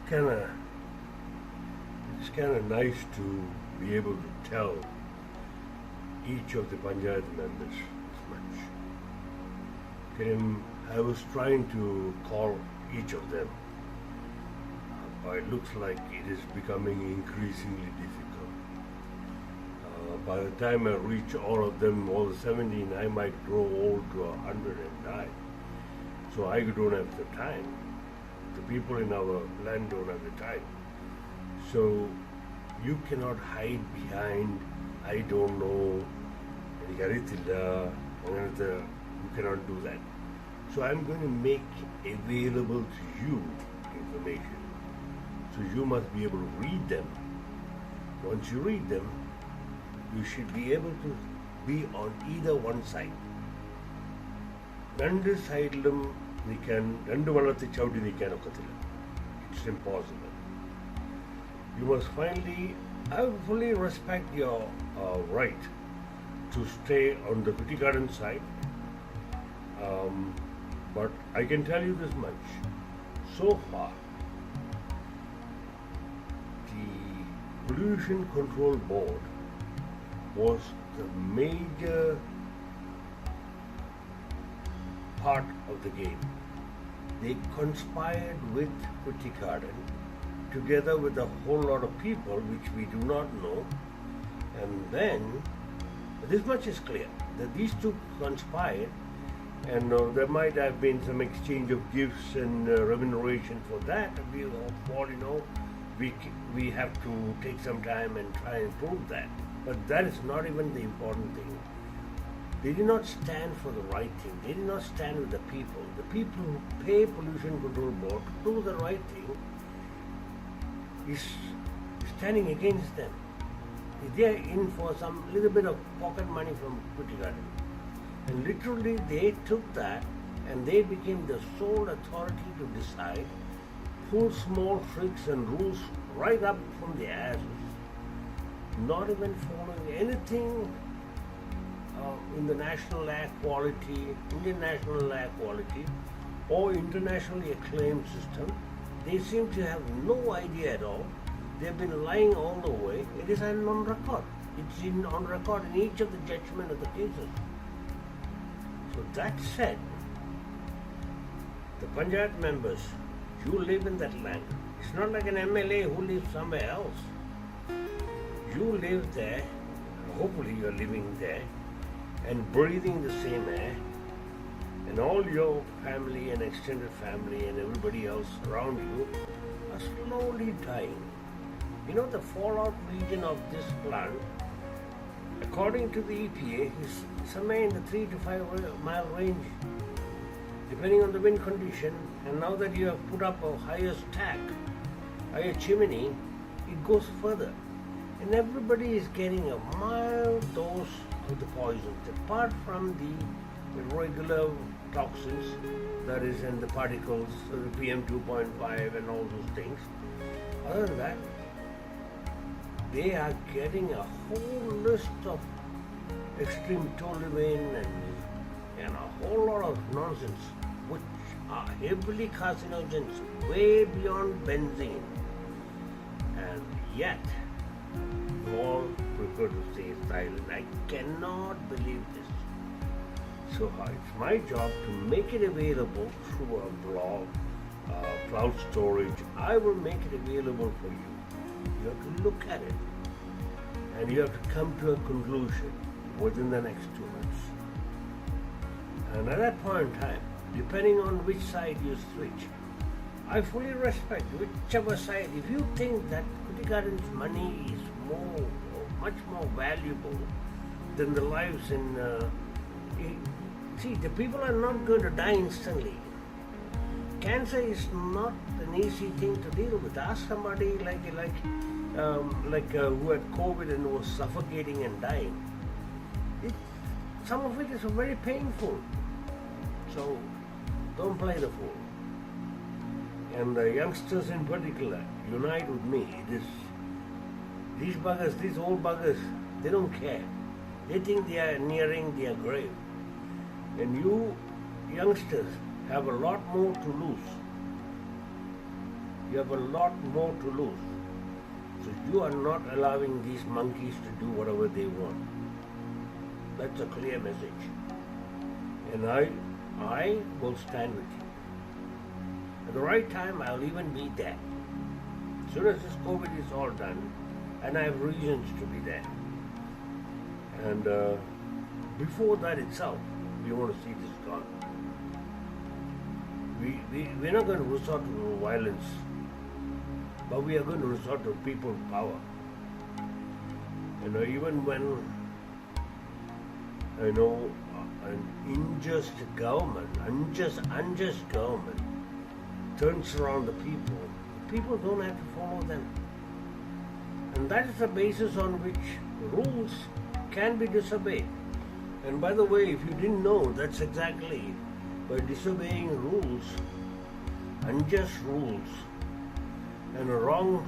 kind of it's kind of nice to be able to tell each of the Panchayat members as much. I was trying to call each of them, but it looks like it is becoming increasingly difficult. By the time I reach all of them, all the 17, I might grow old to 100 and die. So I don't have the time. The people in our land don't have the time. So you cannot hide behind, I don't know, you cannot do that. So I'm going to make available to you information. So you must be able to read them. Once you read them, you should be able to be on either one side. രണ്ട് സൈഡിലും നിൽക്കാൻ, രണ്ട് വള്ളത്തിൽ ചവിട്ടി നിൽക്കാൻ ഒക്കത്തില്ല. It's impossible. You must I fully respect your right to stay on the Kutigaran side. But I can tell you this much. So far, the Pollution Control Board was the major part of the game. They conspired with Kutigaran together with a whole lot of people which we do not know, and then this much is clear that these two conspired, and there might have been some exchange of gifts and remuneration for that. We all we have to take some time and try and prove that, but that is not even the important thing. They did not stand for the right thing. They did not stand with the people. The people who pay Pollution Control Board to do the right thing is standing against them. They are in for some little bit of pocket money from Kutigaran. And literally they took that and they became the sole authority to decide, pull small tricks and rules right up from the asses, not even following anything in the national air quality, Indian national air quality, or internationally acclaimed system. They seem to have no idea at all. They've been lying all the way. It is on record. It's on record in each of the judgment of the cases. So that said, the Panchayat members, you live in that land. It's not like an MLA who lives somewhere else. You live there, hopefully you're living there, and breathing the same air, and all your family and extended family and everybody else around you are slowly dying. You know, the fallout region of this plant, according to the EPA, is somewhere in the 3 to 5 mile range, depending on the wind condition. And now that you have put up a higher stack, higher chimney, it goes further. And everybody is getting a mild dose of the poisons, apart from the regular toxins, that is, and the particles, the PM 2.5 and all those things. Other than that, they are getting a whole list of extreme toluene and a whole lot of nonsense, which are heavily carcinogens, way beyond benzene. And yet, you all prefer to stay silent. I cannot believe this. So it's my job to make it available through a blog, cloud storage. I will make it available for you. You have to look at it, and you have to come to a conclusion within the next 2 months. And at that point in time, depending on which side you switch, I fully respect whichever side. If you think that Kutigaran's money is much more valuable than the lives in... see, the people are not going to die instantly. Cancer is not an easy thing to deal with. Ask somebody who had COVID and was suffocating and dying. Some of it is very painful. So don't play the fool. And the youngsters in particular, unite with me. These buggers, these old buggers, they don't care. They think they are nearing their grave. And you youngsters have a lot more to lose. You you have a lot more to lose. So you are not allowing these monkeys to do whatever they want. That's a clear message. And I will stand with you. At the right time, I'll even be there. As soon as this COVID is all done, and I have reasons to be there. And before that itself, we want to see this gone. We're not going to resort to violence, but we are going to resort to people power. Even when an unjust government turns around the people don't have to follow them. And that is the basis on which rules can be disobeyed. And by the way, if you didn't know, that's exactly by disobeying rules, unjust rules, and a wrong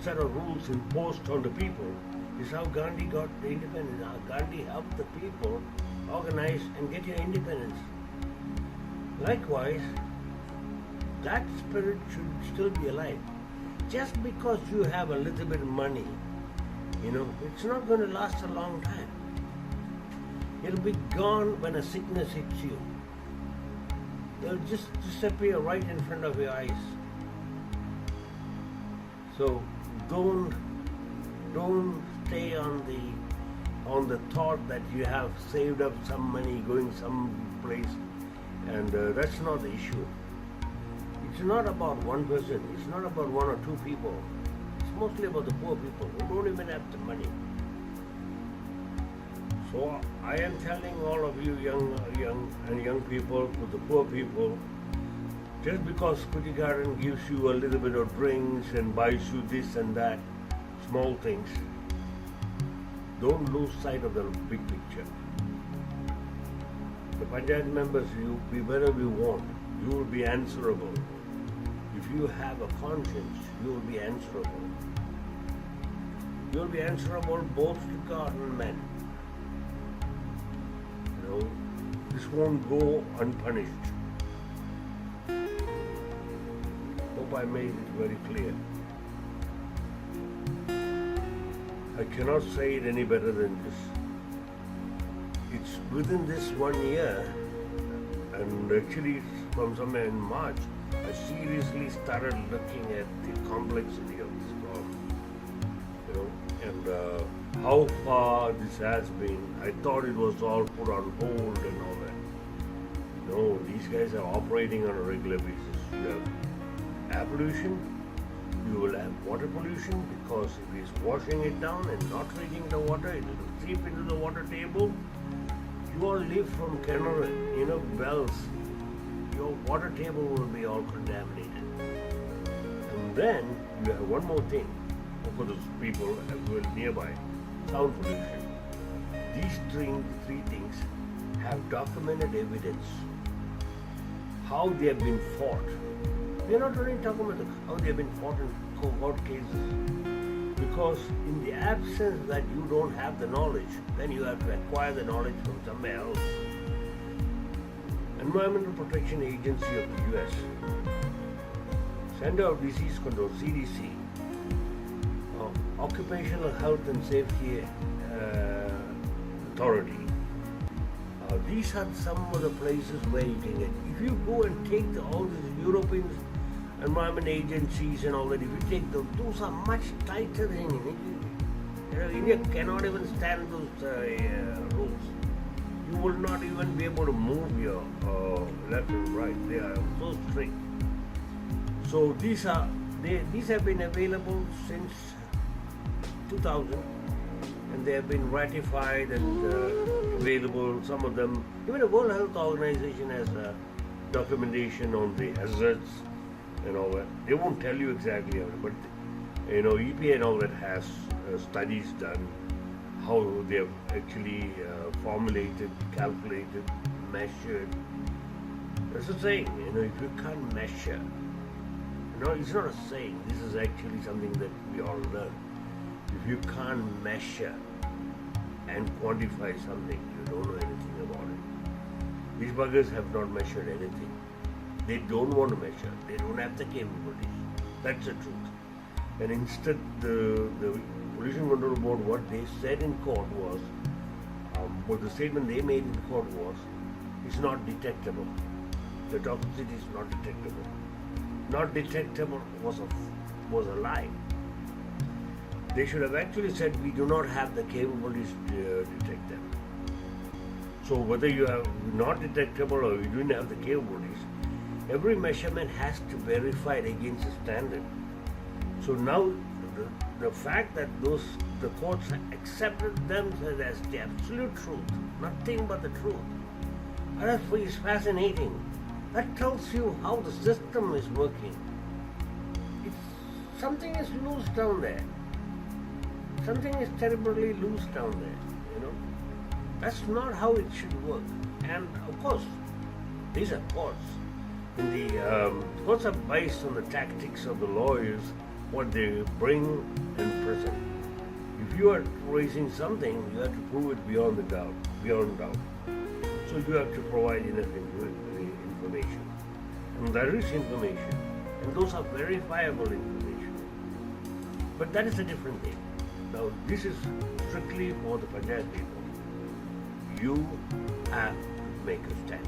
set of rules imposed on the people is how Gandhi got the independence. How Gandhi helped the people organize and get your independence. Likewise, that spirit should still be alive. Just because you have a little bit of money, it's not going to last a long time. It'll be gone when a sickness hits you. It'll just disappear right in front of your eyes. So don't stay on the thought that you have saved up some money going some place, and that's not the issue. It's not about one person. It's not about one or two people. It's mostly about the poor people who don't even have the money. So I am telling all of you young people, to the poor people, just because Kuti Garden gives you a little bit of drinks and buys you this and that, small things, don't lose sight of the big picture. The Panchayat members, be wherever you want, you will be answerable. If you have a conscience, you will be answerable. You will be answerable both to God and men. This won't go unpunished. Hope I made it very clear. I cannot say it any better than this. It's within this 1 year, and actually from somewhere in March, I seriously started looking at the complexity of this problem. And how far this has been. I thought it was all put on hold and all that. No, these guys are operating on a regular basis. You have air pollution, you will have water pollution, because if it's washing it down and not treating the water, it will seep into the water table. You all live from canal, wells. Your water table will be all contaminated. And then you have one more thing for those people who are nearby: sound pollution. These three things have documented evidence how they have been fought. We are not only talking about how they have been fought in court cases, because in the absence that you don't have the knowledge, then you have to acquire the knowledge from somewhere else. Environmental Protection Agency of the US, Center of Disease Control, CDC, Occupational Health and Safety Authority. These are some of the places where you can get. If you go and take all these European environment agencies and all that, if you take those are much tighter than India cannot even stand those rules. You will not even be able to move your left and right. They are so strict. So these have been available since 2000, and they have been ratified and available. Some of them, even the World Health Organization has documentation on the hazards and all that. They won't tell you exactly how, but EPA and all that has studies done how they have actually formulated, calculated, measured. That's a saying, if you can't measure, it's not a saying. This is actually something that we all learn. If you can't measure and quantify something, you don't know anything about it. These buggers have not measured anything. They don't want to measure. They don't have the capabilities. That's the truth. And instead, the Pollution Control Board, what they said in court was, what the statement they made in court was, it's not detectable. The toxicity is not detectable. Not detectable was a lie. They should have actually said we do not have the capabilities to detect them. So whether you are not detectable or you don't have the capabilities, every measurement has to be verified against a standard. So now the fact that the courts accepted them as the absolute truth, nothing but the truth, that is fascinating. That tells you how the system is working. Something is loose down there. Something is terribly loose down there, That's not how it should work. And of course, these are courts. And the courts are based on the tactics of the lawyers, what they bring and present. If you are raising something, you have to prove it beyond doubt. So you have to provide enough information. And there is information. And those are verifiable information. But that is a different thing. Now, this is strictly for the Panchayat people. You have to make a stand.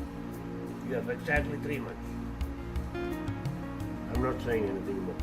You have exactly 3 months. I'm not saying anything more.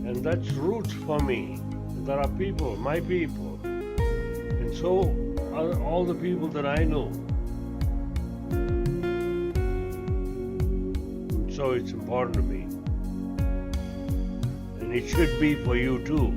And that's roots for me. There are people, my people, and so are all the people that I know. And so it's important to me. And it should be for you too.